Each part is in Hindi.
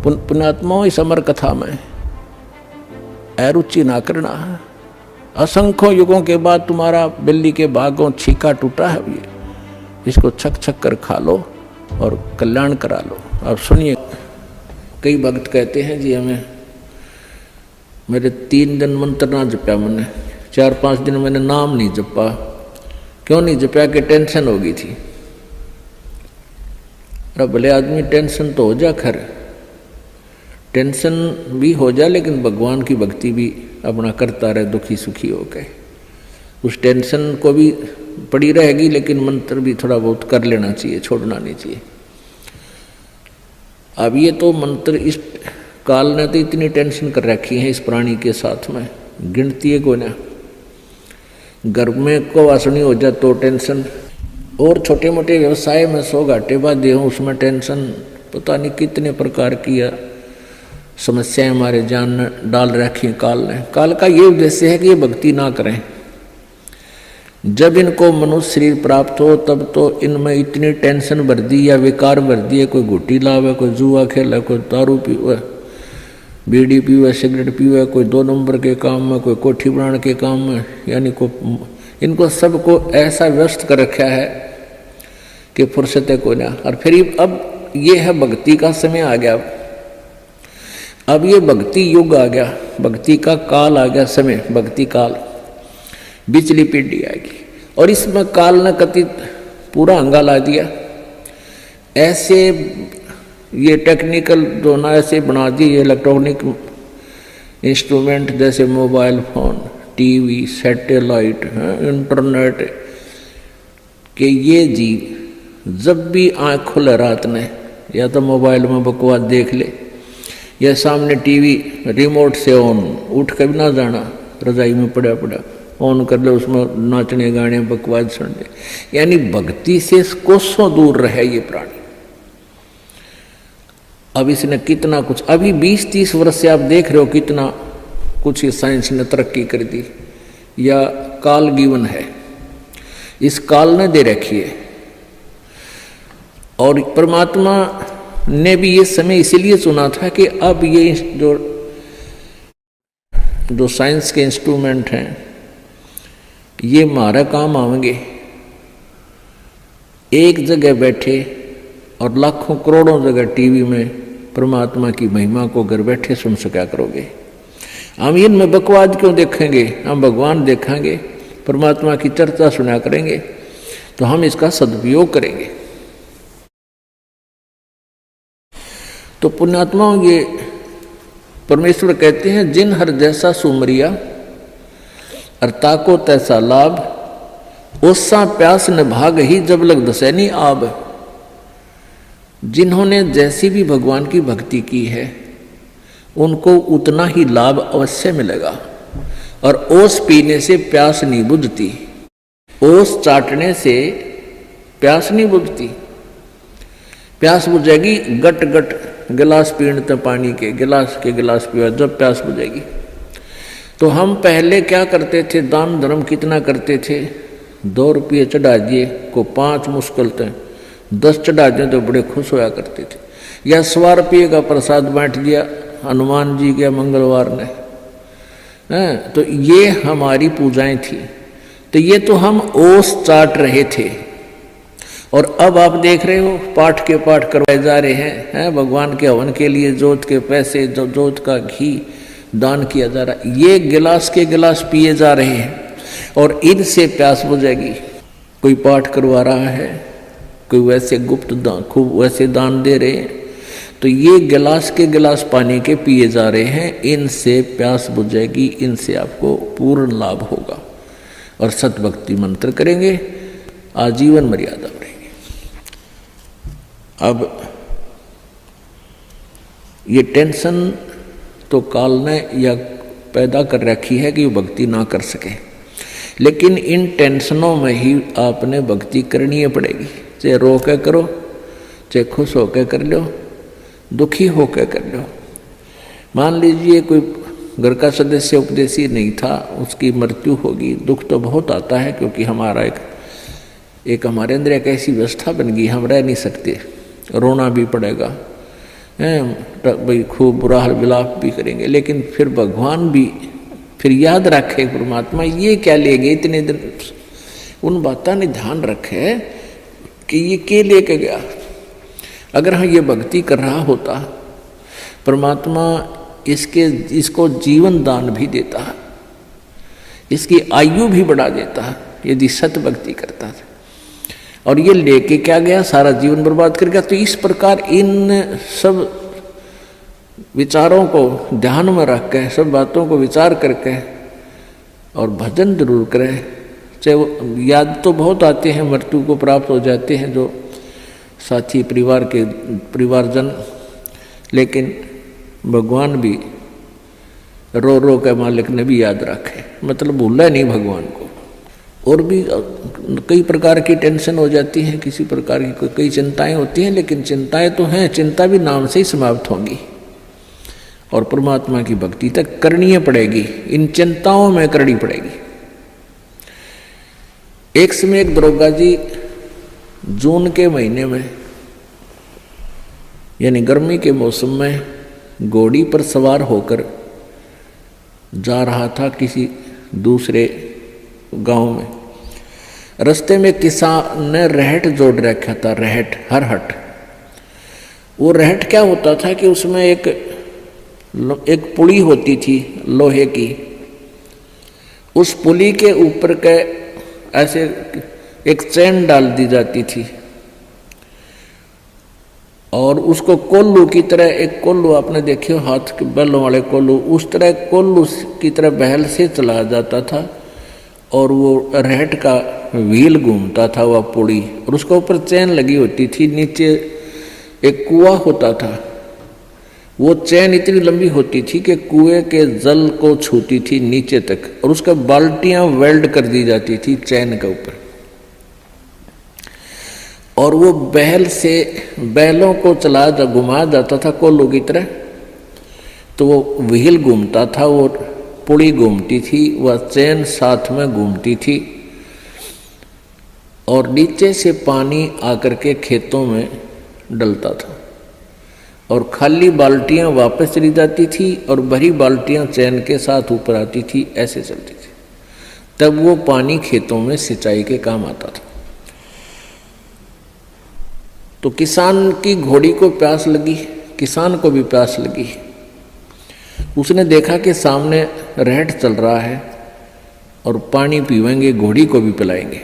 पुण्यात्माओं, इस अमर कथा में अरुचि ना करना है। असंख्यों युगों के बाद तुम्हारा बिल्ली के भागों छीका टूटा है, ये इसको छक छक कर खा लो और कल्याण करा लो। अब सुनिए, कई भक्त कहते हैं जी हमें, मेरे 3 दिन मंत्र ना जपा, मैंने 4-5 दिन मैंने नाम नहीं जपा। क्यों नहीं जपा? कि टेंशन हो गई थी। अरे भले आदमी टेंशन तो हो जा, खैर टेंशन भी हो जाए, लेकिन भगवान की भक्ति भी अपना करता रहे दुखी सुखी होकर। उस टेंशन को भी पड़ी रहेगी, लेकिन मंत्र भी थोड़ा बहुत कर लेना चाहिए, छोड़ना नहीं चाहिए। अब ये तो मंत्र, इस काल ने तो इतनी टेंशन कर रखी है इस प्राणी के साथ में, गिनती है कोई ना। घर में को वासनी हो जाए तो टेंशन, और छोटे मोटे व्यवसाय में 100 घाटे बाधे हों उसमें टेंशन, पता नहीं कितने प्रकार की समस्याएं हमारे जान में डाल रखी काल ने। काल का ये उद्देश्य है कि ये भक्ति ना करें। जब इनको मनुष्य शरीर प्राप्त हो तब तो इनमें इतनी टेंशन भर दी या विकार भर दिए, कोई घुट्टी लावे, कोई जुआ खेले, कोई दारू पीवे, बीड़ी पीवे, सिगरेट पीवे, कोई 2 नंबर के काम में, कोई कोठी बनाने के काम में, यानी को इनको सबको ऐसा व्यस्त कर रखा है कि फुर्सत को ना। और फिर अब ये है भक्ति का समय आ गया, अब ये भक्ति युग आ गया, भक्ति का काल आ गया, समय भक्ति काल, बिचली पीढ़ी आएगी। और इसमें काल ने कथित पूरा हंगा ला दिया। ऐसे ये टेक्निकल जो ना ऐसे बना दिए, ये इलेक्ट्रॉनिक इंस्ट्रूमेंट जैसे mobile phone, TV, satellite, internet, कि ये जी जब भी आँख खुले रात ने, या तो मोबाइल में बकवास देख ले, या सामने टीवी रिमोट से ऑन, उठ कर भी ना जाना, रजाई में पड़ा पड़ा ऑन कर ले, उसमें नाचने गाने बकवास सुन ले। यानी भक्ति से कोसों दूर रहे ये प्राणी। अब इसने कितना कुछ, अभी 20-30 वर्ष से आप देख रहे हो कितना कुछ ये साइंस ने तरक्की कर दी, या काल गिवन है, इस काल ने दे रखी है। और परमात्मा ने भी ये समय इसीलिए चुना था कि अब ये जो साइंस के इंस्ट्रूमेंट हैं ये हमारा काम आएंगे। एक जगह बैठे और लाखों करोड़ों जगह टीवी में परमात्मा की महिमा को घर बैठे सुन सका करोगे। हम इनमें बकवाद क्यों देखेंगे? हम भगवान देखेंगे, परमात्मा की चर्चा सुना करेंगे, तो हम इसका सदुपयोग करेंगे। तो पुण्यात्माओं, ये परमेश्वर कहते हैं, जिन हर जैसा सुमरिया और ताको तैसा लाभ, ओसा प्यास न भाग ही जब लग दसैनी आब। जिन्होंने जैसी भी भगवान की भक्ति की है उनको उतना ही लाभ अवश्य मिलेगा। और ओस पीने से प्यास नहीं बुझती, ओस चाटने से प्यास नहीं बुझती। प्यास बुझेगी गट गट गिलास पीने पानी के गिलास पीवा, जब प्यास बुझेगी। तो हम पहले क्या करते थे? दान धर्म कितना करते थे? 2 रुपये चढ़ा दिए को 5 मुश्किल थे, 10 चढ़ा दिए तो बड़े खुश होया करते थे। या 100 रुपये का प्रसाद बांट दिया हनुमान जी के मंगलवार ने, तो ये हमारी पूजाएं थी। तो ये तो हम ओस चाट रहे थे। और अब आप देख रहे हो पाठ के पाठ करवाए जा रहे हैं, भगवान के हवन के लिए जोत के पैसे, जोत का घी दान किया जा रहा है, ये गिलास के गिलास पिए जा रहे हैं और इनसे प्यास बुझेगी। कोई पाठ करवा रहा है, कोई वैसे गुप्त दान, खूब वैसे दान दे रहे हैं, तो ये गिलास के गिलास पानी के पिए जा रहे हैं, इनसे प्यास बुझेगी, इनसे आपको पूर्ण लाभ होगा। और सतभक्ति मंत्र करेंगे, आजीवन मर्यादा रहेगी। अब ये टेंशन तो काल ने या पैदा कर रखी है कि वो भक्ति ना कर सके, लेकिन इन टेंशनों में ही आपने भक्ति करनी पड़ेगी। चाहे रो के करो, चाहे खुश होकर कर लो, दुखी होकर कर लो। मान लीजिए कोई घर का सदस्य उपदेशी नहीं था, उसकी मृत्यु होगी, दुख तो बहुत आता है, क्योंकि हमारा एक हमारे अंदर एक ऐसी व्यवस्था बन गई, हम रह नहीं सकते, रोना भी पड़ेगा, भाई खूब बुरा हाल विलाप भी करेंगे, लेकिन फिर भगवान भी फिर याद रखे परमात्मा ये क्या ले गए इतने दिन, उन बातों ने ध्यान रखे कि ये क्या लेके गया। अगर हाँ ये भक्ति कर रहा होता परमात्मा इसको जीवन दान भी देता, इसकी आयु भी बढ़ा देता यदि सत भक्ति करता था। और ये लेके क्या गया, सारा जीवन बर्बाद कर गया। तो इस प्रकार इन सब विचारों को ध्यान में रख के, सब बातों को विचार करके और भजन जरूर करें। चाहे वो याद तो बहुत आते हैं, मृत्यु को प्राप्त हो जाते हैं जो साथी परिवारजन, लेकिन भगवान भी रो रो के मालिक ने भी याद रखे, मतलब भूला नहीं भगवान को। और भी कई प्रकार की टेंशन हो जाती है, किसी प्रकार की कई चिंताएं होती हैं, लेकिन चिंताएं तो हैं, चिंता भी नाम से ही समाप्त होंगी और परमात्मा की भक्ति तक करनी पड़ेगी, इन चिंताओं में करनी पड़ेगी। एक समय एक दरोगा जी जून के महीने में यानी गर्मी के मौसम में घोड़ी पर सवार होकर जा रहा था किसी दूसरे गांव में। रास्ते में किसान ने रहट जोड़ रखा था, रहट हरहट। वो रहट क्या होता था कि उसमें एक पुली होती थी लोहे की, उस पुली के ऊपर के ऐसे एक चैन डाल दी जाती थी और उसको कोल्लू की तरह, एक कोल्लू आपने देखे हो हाथ के बैलों वाले कोल्लू, उस तरह कोल्लू की तरह बहल से चलाया जाता था और वो रहट का व्हील घूमता था वह पुड़ी, और उसके ऊपर चैन लगी होती थी। नीचे एक कुआं होता था, वो चैन इतनी लंबी होती थी कि कुएं के जल को छूती थी नीचे तक, और उसका बाल्टियां वेल्ड कर दी जाती थी चैन के ऊपर। और वो बैल से बैलों को घुमाया जाता था कोल्लू की तरह, तो वो व्हील घूमता था, वो पुड़ी घूमती थी, वह चैन साथ में घूमती थी और नीचे से पानी आकर के खेतों में डलता था और खाली बाल्टियां वापस चली जाती थी और भरी बाल्टियां चैन के साथ ऊपर आती थी, ऐसे चलती थी। तब वो पानी खेतों में सिंचाई के काम आता था। तो किसान की घोड़ी को प्यास लगी, किसान को भी प्यास लगी। उसने देखा कि सामने रहट चल रहा है और पानी पीवेंगे, घोड़ी को भी पिलाएंगे।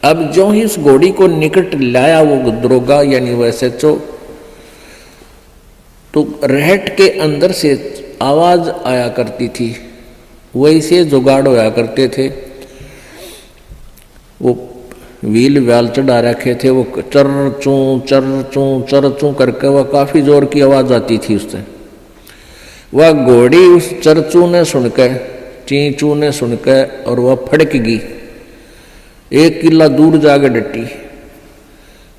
अब जो ही उस घोड़ी को निकट लाया वो दरोगा यानी वो SHO, तो रहट के अंदर से आवाज आया करती थी, वैसे जुगाड़ होया करते थे। वो व्हील व्याल चढ़ा रखे थे, वो चर चूं करके वह काफी जोर की आवाज आती थी उससे। वह घोड़ी उस चरचू ने सुनकर, ची चू ने सुनकर, और वह फड़क गई, 1 किला दूर जाके डटी।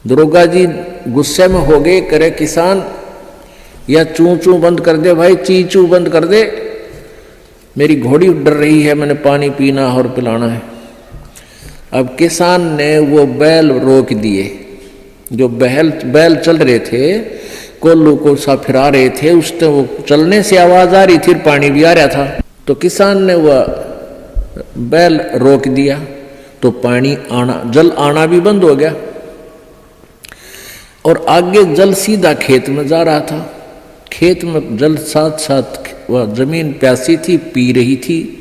दरोगा जी गुस्से में हो गए, करे किसान या चू चू बंद कर दे भाई, ची चू बंद कर दे, मेरी घोड़ी डर रही है, मैंने पानी पीना और पिलाना है। अब किसान ने वो बैल रोक दिए, जो बैल चल रहे थे, कोल्लू को सा फिरा रहे थे, उससे वो चलने से आवाज आ रही थी, पानी भी आ रहा था। तो किसान ने वह बैल रोक दिया, तो पानी आना, जल आना भी बंद हो गया और आगे जल सीधा खेत में जा रहा था। खेत में जल साथ साथ वह जमीन प्यासी थी, पी रही थी।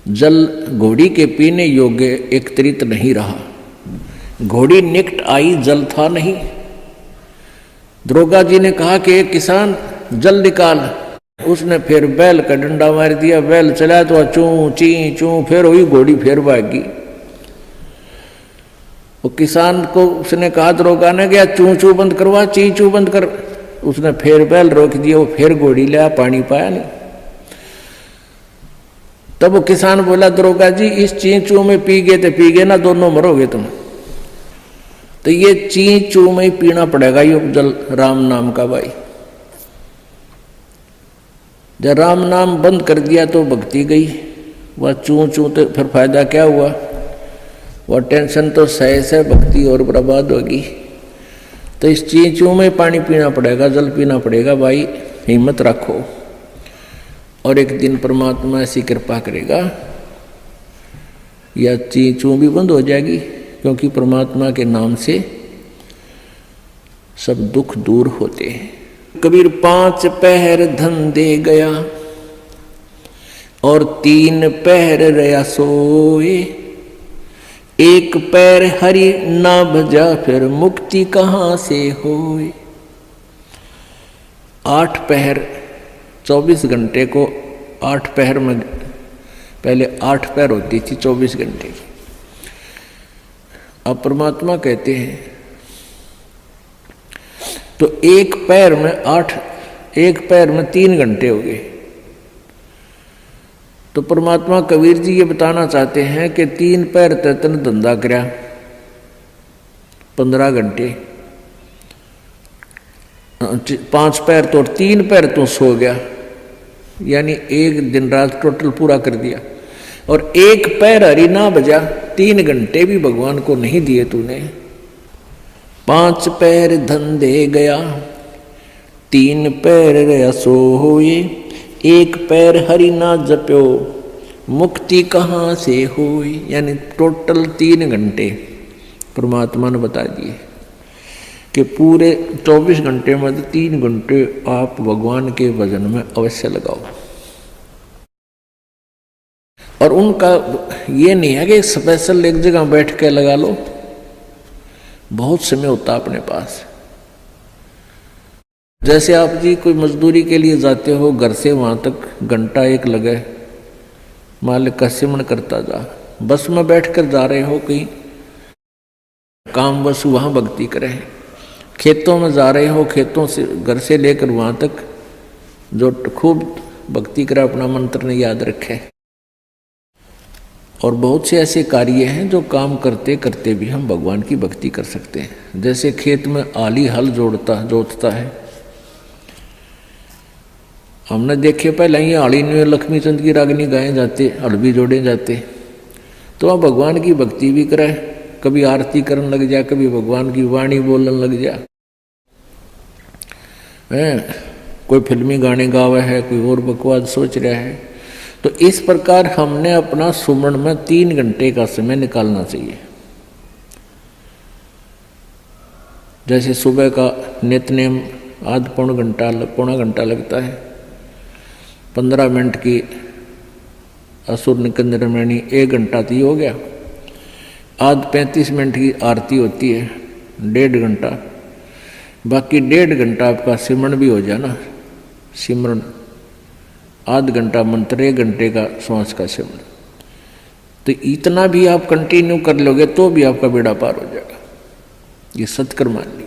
जल घोड़ी के पीने योग्य एकत्रित नहीं रहा, घोड़ी निकट आई, जल था नहीं। दरोगा जी ने कहा कि किसान जल निकाल। उसने फिर बैल का डंडा मार दिया, बैल चला तो चूं ची चूं, फिर हुई घोड़ी, फिर भागी। वो किसान को उसने कहा, दरोगा ने गया चूं चूं बंद करवा, ची चू बंद कर। उसने फिर बैल रोक दिया, वो फिर घोड़ी लिया, पानी पाया नहीं। तब वो किसान बोला, दरोगा जी इस ची चू में पी गए तो पी गए ना, दोनों मरोगे तुम। तो ये ची चू में ही पीना पड़ेगा ये जल राम नाम का भाई। जब राम नाम बंद कर दिया तो भक्ति गई, वह चू चू तो फिर फायदा क्या हुआ, वह टेंशन तो सह से भक्ति और बर्बाद होगी। तो इस चींचू में पानी पीना पड़ेगा, जल पीना पड़ेगा भाई, हिम्मत रखो। और एक दिन परमात्मा ऐसी कृपा करेगा या चींचू भी बंद हो जाएगी, क्योंकि परमात्मा के नाम से सब दुख दूर होते हैं। कबीर 5 पहर धन दे गया और 3 पहर रया सोए, 1 पैर हरि ना भजा फिर मुक्ति कहाँ से होए। 8 पहर 24 घंटे को 8 पहर में, पहले 8 पहर होती थी 24 घंटे की। अब परमात्मा कहते हैं तो 1 पैर में 8, 1 पैर में 3 घंटे हो गए। तो परमात्मा कबीर जी ये बताना चाहते हैं कि 3 पैर तन धंधा करया 15 घंटे, 5 पैर तो 3 पैर तो सो गया, यानी 1 दिन रात टोटल पूरा कर दिया। और 1 पैर हरि ना बजा, 3 घंटे भी भगवान को नहीं दिए तूने। 5 पैर धन दे गया, 3 पैर रया सोए, 1 पैर हरि ना जप्यो मुक्ति कहाँ से होई। यानी टोटल 3 घंटे परमात्मा ने बता दिए कि पूरे 24 घंटे में 3 घंटे आप भगवान के भजन में अवश्य लगाओ। और उनका ये नहीं है कि स्पेशल एक जगह बैठ के लगा लो, बहुत समय होता अपने पास। जैसे आप जी कोई मजदूरी के लिए जाते हो, घर से वहां तक घंटा 1 लगे, मालिक का सिमरण करता जा। बस में बैठकर जा रहे हो कहीं काम, बस वहां भक्ति करें। खेतों में जा रहे हो, खेतों से घर से लेकर वहां तक जो खूब भक्ति करे, अपना मंत्र ने याद रखे। और बहुत से ऐसे कार्य हैं जो काम करते करते भी हम भगवान की भक्ति कर सकते हैं। जैसे खेत में आली हल जोतता है, हमने देखे पहले ये आली में लक्ष्मी चंद की रागनी गाए जाते, हल भी जोड़े जाते। तो आप भगवान की भक्ति भी करे, कभी आरती करने लग जा, कभी भगवान की वाणी बोलने लग जा। कोई फिल्मी गाने गावे है, कोई और बकवास सोच रहा है। तो इस प्रकार हमने अपना सुमरण में 3 घंटे का समय निकालना चाहिए। जैसे सुबह का नित्यनेम आध पौना घंटा लगता है, 15 मिनट की असुर निकंदन रामायणी 1 घंटा तो हो गया। आध 35 मिनट की आरती होती है, 1.5 घंटा। बाकी 1.5 घंटा आपका सिमरण भी हो जाए ना, सिमरण आध घंटा मंत्र, 1 घंटे का श्वास का सिमरण। तो इतना भी आप कंटिन्यू कर लोगे तो भी आपका बेड़ा पार हो जाएगा। ये सत्कर मान ली,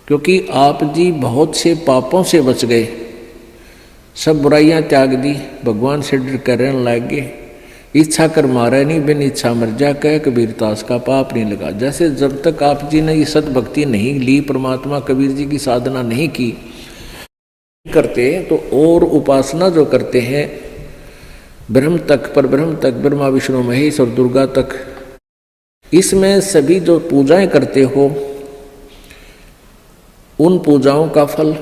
क्योंकि आप जी बहुत से पापों से बच गए, सब बुराइयां त्याग दी, भगवान से डर कर रहने लग गए। इच्छा कर मारे नहीं, बिन इच्छा मर जा, कह कबीर तास का पाप नहीं लगा। जैसे जब तक आप जी ने ये सद्भक्ति नहीं ली, परमात्मा कबीर जी की साधना नहीं की करते, तो और उपासना जो करते हैं ब्रह्म तक, पर ब्रह्म तक, ब्रह्मा विष्णु महेश और दुर्गा तक, इसमें सभी जो पूजाएं करते हो उन पूजाओं का फल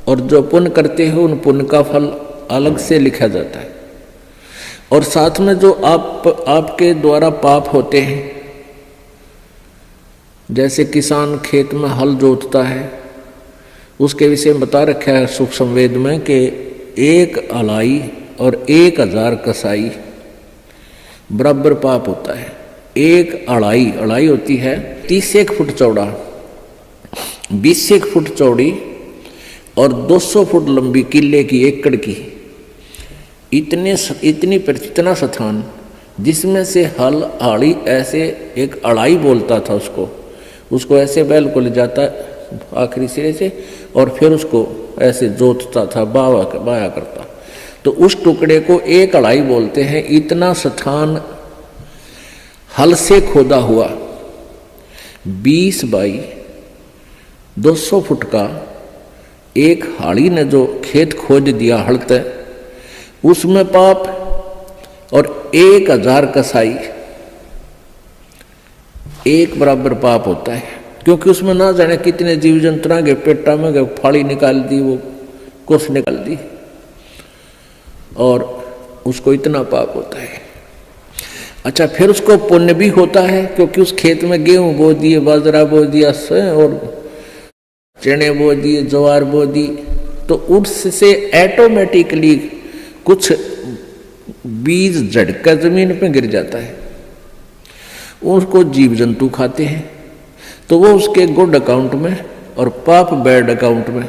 और जो पुण्य करते हो उन पुण्य का फल अलग से लिखा जाता है। और साथ में जो आपके द्वारा पाप होते हैं, जैसे किसान खेत में हल जोतता है, उसके विषय में बता रखा है सुख संवेद में कि 1 अलाई और 1000 कसाई बराबर पाप होता है। 1 अड़ाई होती है 30 फुट चौड़ा, 20 फुट चौड़ी और 200 फुट लंबी, किले की, एकड़ की, इतना स्थान जिसमें से हल आड़ी ऐसे एक अड़ाई बोलता था उसको ऐसे बैल को ले जाता आखिरी सिरे से और फिर उसको ऐसे जोतता था, बाया करता। तो उस टुकड़े को 1 अड़ाई बोलते हैं। इतना स्थान हल से खोदा हुआ 20 बाई 200 फुट का एक हाड़ी ने जो खेत खोद दिया हल तय, उसमें पाप और 1000 कसाई 1 बराबर पाप होता है। क्योंकि उसमें ना जाने कितने जीव जंतुओं के पेटा में गए, फाड़ी निकाल दी, वो कुछ निकाल दी, और उसको इतना पाप होता है। अच्छा, फिर उसको पुण्य भी होता है, क्योंकि उस खेत में गेहूं बो दिए, बाजरा बो दिया, और चने बो दिए, ज्वार बो दी, तो उससे ऑटोमेटिकली कुछ बीज झटका जमीन पे गिर जाता है, उसको जीव जंतु खाते हैं, तो वो उसके गुड अकाउंट में और पाप बैड अकाउंट में